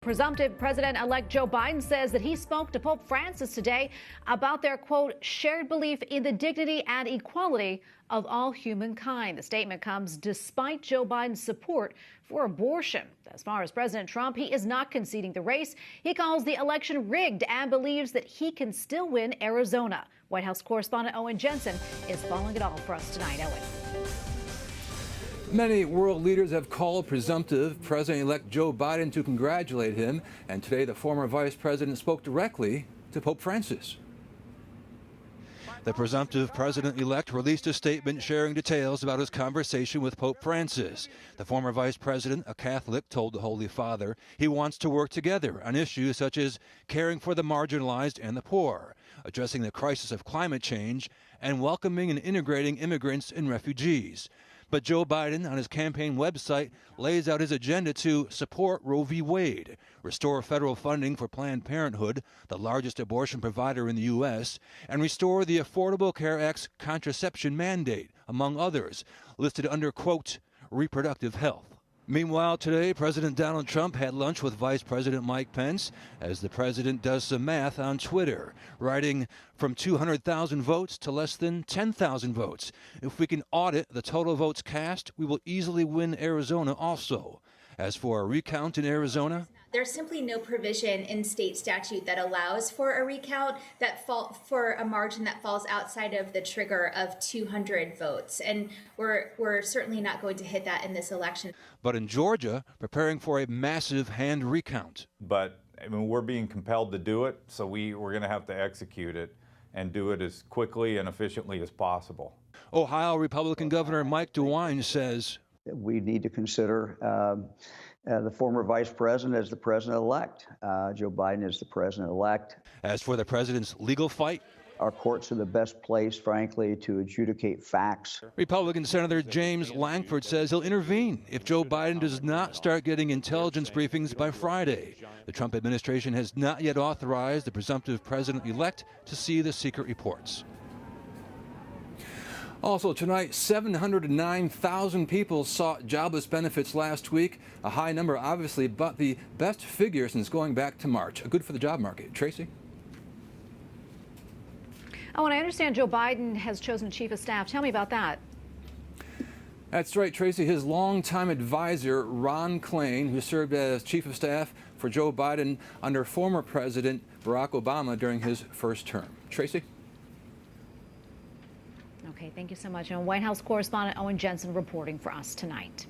Presumptive President-elect Joe Biden says that he spoke to Pope Francis today about their, quote, shared belief in the dignity and equality of all humankind. The statement comes despite Joe Biden's support for abortion. As far as President Trump, he is not conceding the race. He calls the election rigged and believes that he can still win Arizona. White House correspondent Owen Jensen is following it all for us tonight. Owen. Many world leaders have called presumptive President-elect Joe Biden to congratulate him, and today the former vice president spoke directly to Pope Francis. The presumptive president-elect released a statement sharing details about his conversation with Pope Francis. The former vice president, a Catholic, told the Holy Father he wants to work together on issues such as caring for the marginalized and the poor, addressing the crisis of climate change, and welcoming and integrating immigrants and refugees. But Joe Biden, on his campaign website, lays out his agenda to support Roe v. Wade, restore federal funding for Planned Parenthood, the largest abortion provider in the U.S., and restore the Affordable Care Act's contraception mandate, among others, listed under, quote, reproductive health. Meanwhile, today, President Donald Trump had lunch with Vice President Mike Pence as the president does some math on Twitter, writing from 200,000 votes to less than 10,000 votes. If we can audit the total votes cast, we will easily win Arizona also. As for a recount in Arizona, there's simply no provision in state statute that allows for a recount for a margin that falls outside of the trigger of 200 votes. And we're certainly not going to hit that in this election. But in Georgia, preparing for a massive hand recount. But I mean, we're being compelled to do it, so we're going to have to execute it and do it as quickly and efficiently as possible. Ohio Republican Governor Mike DeWine says, we need to consider the former vice president as the president-elect. Joe Biden is the president-elect. As for the president's legal fight, our courts are the best place, frankly, to adjudicate facts. Republican Senator James Lankford says he'll intervene if Joe Biden does not start getting intelligence briefings by Friday. The Trump administration has not yet authorized the presumptive president-elect to see the secret reports. Also tonight, 709,000 people sought jobless benefits last week. A high number, obviously, but the best figure since going back to March. Good for the job market. Tracy? Oh, and I understand Joe Biden has chosen chief of staff. Tell me about that. That's right, Tracy. His longtime advisor, Ron Klain, who served as chief of staff for Joe Biden under former President Barack Obama during his first term. Tracy? Okay, thank you so much. And White House correspondent Owen Jensen reporting for us tonight.